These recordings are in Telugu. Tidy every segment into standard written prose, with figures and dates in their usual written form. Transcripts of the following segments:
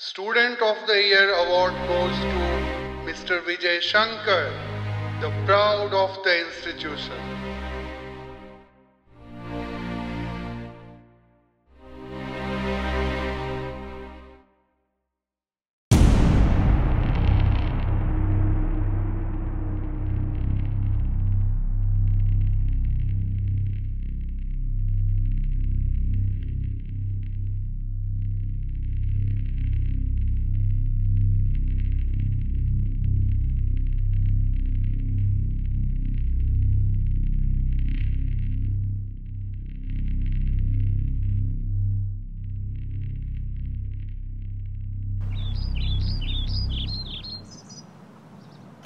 Student of the Year award goes to Mr. Vijay Shankar, the proud of the institution.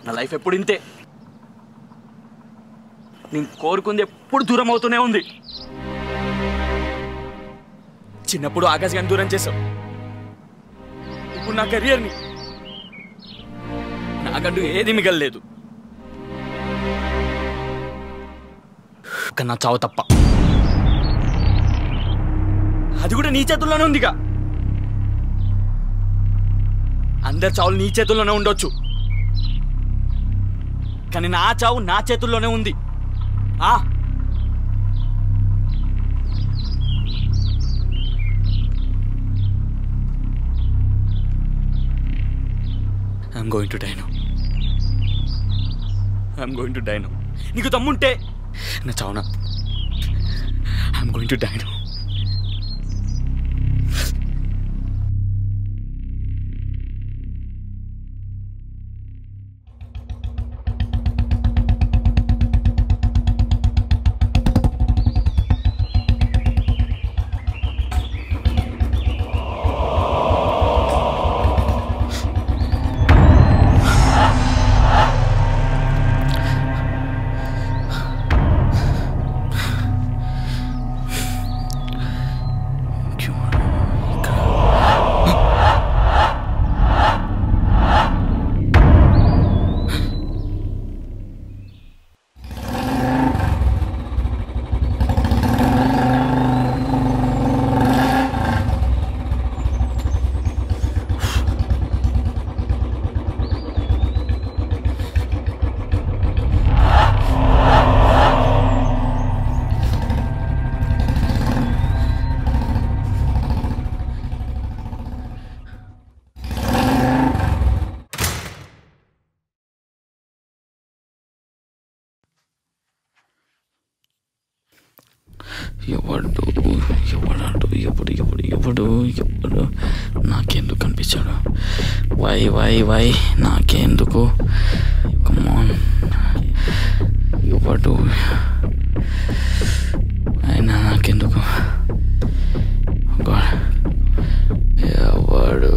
నా లైఫ్ ఎప్పుడు ఇంతే. నేను కోరుకుంది ఎప్పుడు దూరం అవుతూనే ఉంది. చిన్నప్పుడు ఆకాశ్ గారిని దూరం చేసావు, ఇప్పుడు నా కెరియర్ని. నాకంటూ ఏది మిగలలేదు, నా చావు తప్ప. అది కూడా నీ చేతుల్లోనే ఉందిగా. అందరి చావులు నీ చేతుల్లోనే ఉండొచ్చు, కానీ నా చావు నా చేతుల్లోనే ఉంది. I'm going to die now. I'm going to die now. నీకు దమ్ముంటే నా చావునా. I'm going to die now. ఎవడు నాకెందుకు కనిపించాడు? వై నాకెందుకు? కమాన్, ఎవడు అయినా నాకెందుకు? ఎవడు?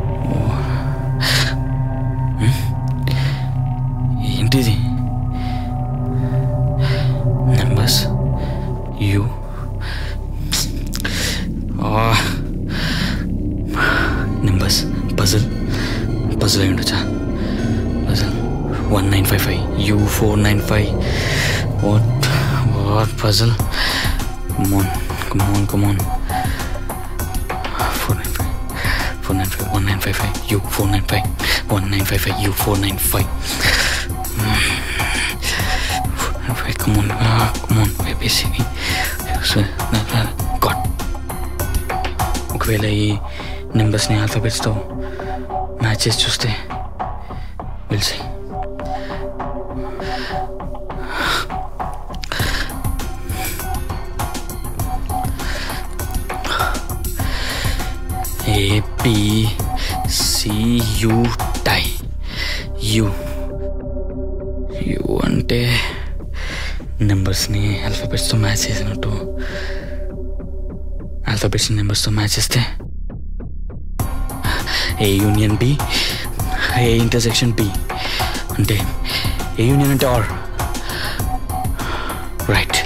ఎవడు? ఏంటిది? నెంబర్స్ నెంబర్స్ పజిల్ అయి ఉండొచ్చా? Puzzle 1955 U495. What puzzle? Come on. 1955 U495 1955 U495. Come on, ABCD. God. ఒకవేళ ఈ నెంబర్స్ని ఆల్ఫాబెట్స్తో మ్యాచ్ చేసి చూస్తే will see. ABCU tie. U అంటే నెంబర్స్ని ఆల్ఫాబెట్స్తో మ్యాచ్ చేసినట్టు. ఆల్ఫాబెట్స్ నెంబర్స్తో మ్యాచ్ చేస్తే A union B, A intersection B, అంటే ఏ యూనియన్ అంటే ఆర్, రైట్.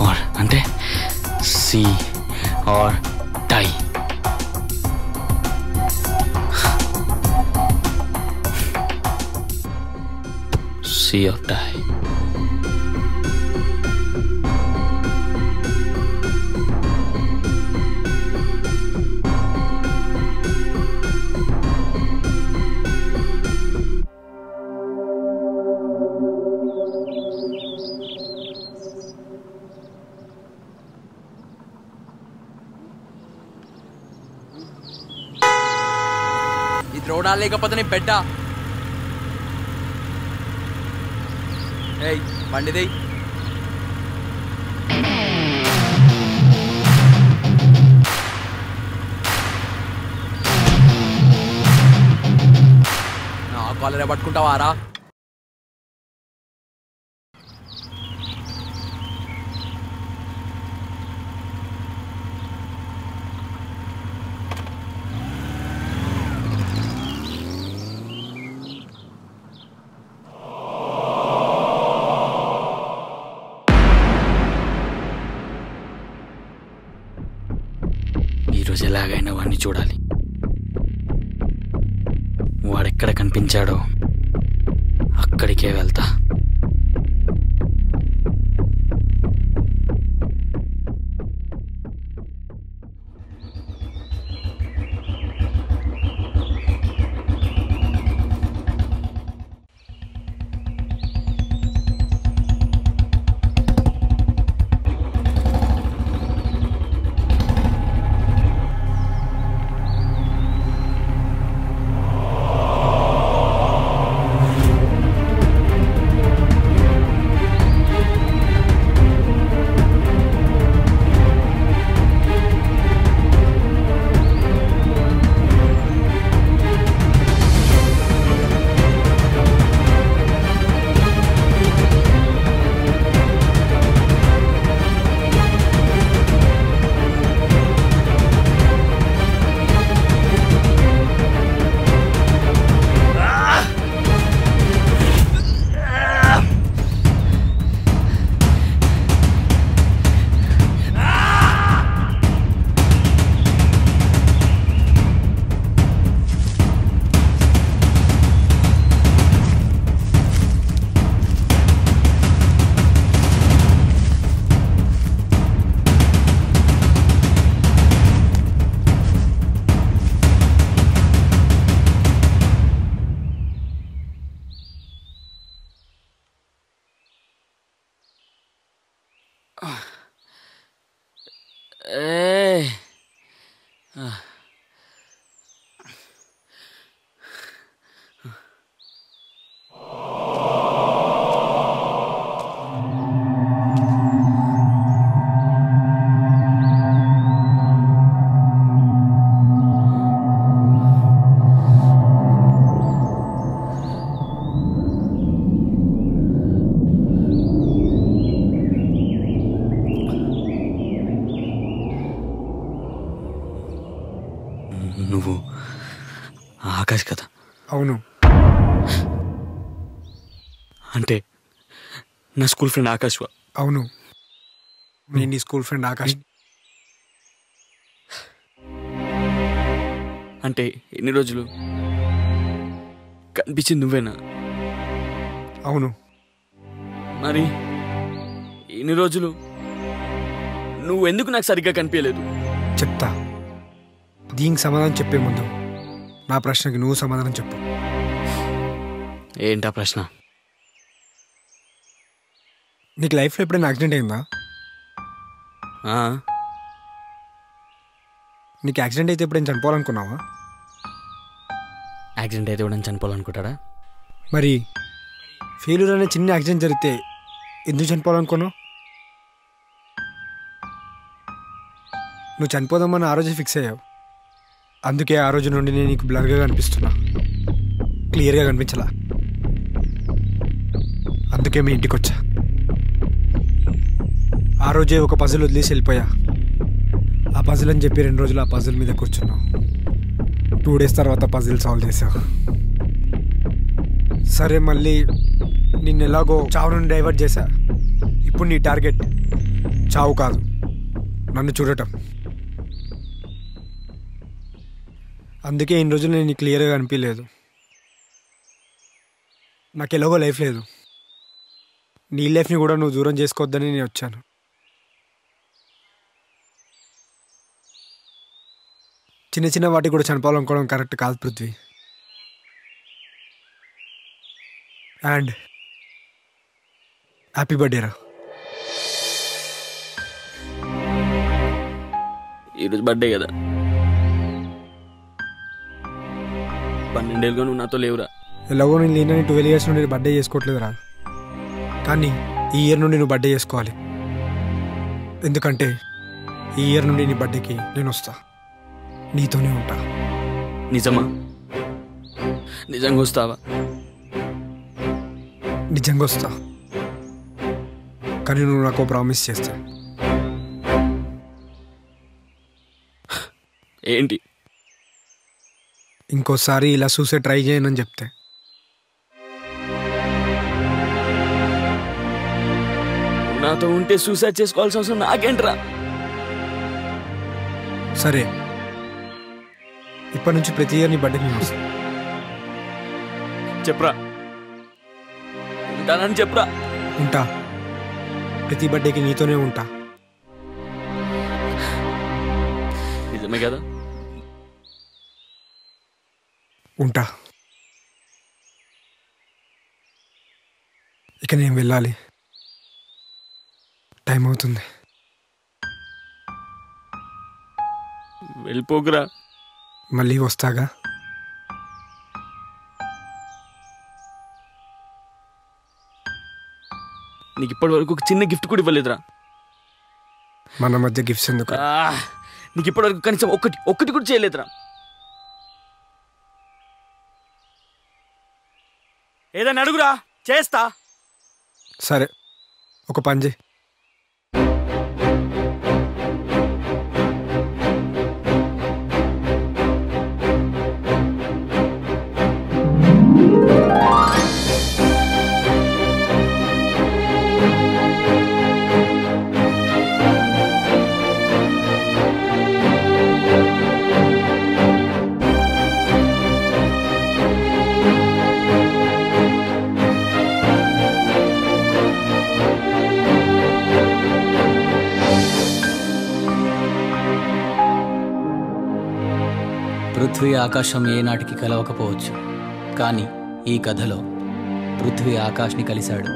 ఆర్ అంటే C R tie. C R tie. రోడా లేకపోతే నీ బిడ్డ. ఏయ్ బండిది. నా కాలరే పట్టుకుంటావారా? ఈరోజు ఎలాగైనా వాడిని చూడాలి. వాడెక్కడ కనిపించాడో అక్కడికే వెళ్తా. నువ్వు ఆకాష్ కదా? అవును. అంటే నా స్కూల్ ఫ్రెండ్ ఆకాష్? అవును, నేను నీ స్కూల్ ఫ్రెండ్ ఆకాష్. అంటే ఎన్ని రోజులు కనిపించింది నువ్వేనా? అవును. మరి ఇన్ని రోజులు నువ్వు ఎందుకు నాకు సరిగ్గా కనిపించలేదు? చెప్తా. దీనికి సమాధానం చెప్పే ముందు నా ప్రశ్నకి నువ్వు సమాధానం చెప్పు. ఏంటా ప్రశ్న? నీకు లైఫ్లో ఎప్పుడైనా యాక్సిడెంట్ అయిందా? నీకు యాక్సిడెంట్ అయితే ఎప్పుడైనా చనిపోవాలనుకున్నావా? యాక్సిడెంట్ అయితే ఎవడని చనిపోవాలనుకుంటాడా? మరి ఫెయిల్యూర్ అనే చిన్న యాక్సిడెంట్ జరిగితే ఎందుకు చనిపోవాలనుకున్నావు? నువ్వు చనిపోదామని ఆ రోజే ఫిక్స్ అయ్యావు. అందుకే ఆ రోజు నుండి నేను నీకు బ్లర్గా కనిపిస్తున్నా, క్లియర్గా కనిపించలా. అందుకే మీ ఇంటికి వచ్చా. ఆ రోజే ఒక పజిల్ వదిలేసి వెళ్ళిపోయా. ఆ ఆ పజిల్ అని చెప్పి 2 రోజులు ఆ పజిల్ మీద కూర్చున్నావు. 2 days తర్వాత పజిల్ సాల్వ్ చేసావు. సరే, మళ్ళీ నిన్ను ఎలాగో చావు నుండి డైవర్ట్ చేశా. ఇప్పుడు నీ టార్గెట్ చావు కాదు, నన్ను చూడటం. అందుకే ఇన్ని రోజులు నేను క్లియర్గా అనిపించలేదు. నాకు ఎలాగో లైఫ్ లేదు. నీ లైఫ్ని కూడా నువ్వు దూరం చేసుకోవద్దని నేను వచ్చాను. చిన్న చిన్న వాటికి కూడా చనిపోవాలనుకోవడం కరెక్ట్ కాదు పృథ్వీ. అండ్ హ్యాపీ బర్త్డే రా. ఈరోజు బర్త్డే కదా, 12 ఏళ్ళుగా నువ్వు నాతో లేవురా. ఎలాగో నేను లేనని 12 years నుండి బర్త్డే చేసుకోవట్లేదు రా. కానీ ఈ ఇయర్ నుండి నువ్వు బర్త్డే చేసుకోవాలి. ఎందుకంటే ఈ ఇయర్ నుండి నీ బర్త్డేకి నేను వస్తా, నీతోనే ఉంటా. నిజమా? నిజంగా వస్తావా? నిజంగా వస్తా, కానీ నువ్వు నాకు ప్రామిస్ చేస్తా. ఏంటి? ఇంకోసారి ఇలా సూసైడ్ ట్రై చేయనని చెప్తే. నాతో ఉంటే సూసైడ్ చేసుకోవాల్సిన అవసరం నాకేంట్రా? సరే, ఇప్పటి నుంచి ప్రతి ఇయర్ నీ బర్త్డే నేను వస్తా. చెప్పరా, ఉంటానని చెప్పరా. ఉంటా, ప్రతి బర్త్డేకి నీతోనే ఉంటా. నిజమే కదా? ఉంటా. ఇక నేను వెళ్ళాలి, టైం అవుతుంది. వెళ్ళిపోకురా. మళ్ళీ వస్తాగా. నీకు ఇప్పటి వరకు ఒక చిన్న గిఫ్ట్ కూడా ఇవ్వలేదురా. మన మధ్య గిఫ్ట్స్ ఎందుకు? నీకు ఇప్పటి వరకు కనీసం ఒక్కటి కూడా చేయలేదురా. ఏదైనా అడుగురా, చేస్తా. సరే, ఒక పని చేయి. పృథ్వీ ఆకాశం ఏనాటికి కలవకపోవచ్చు, కానీ ఈ కథలో పృథ్వీ ఆకాష్ని కలిశాడు.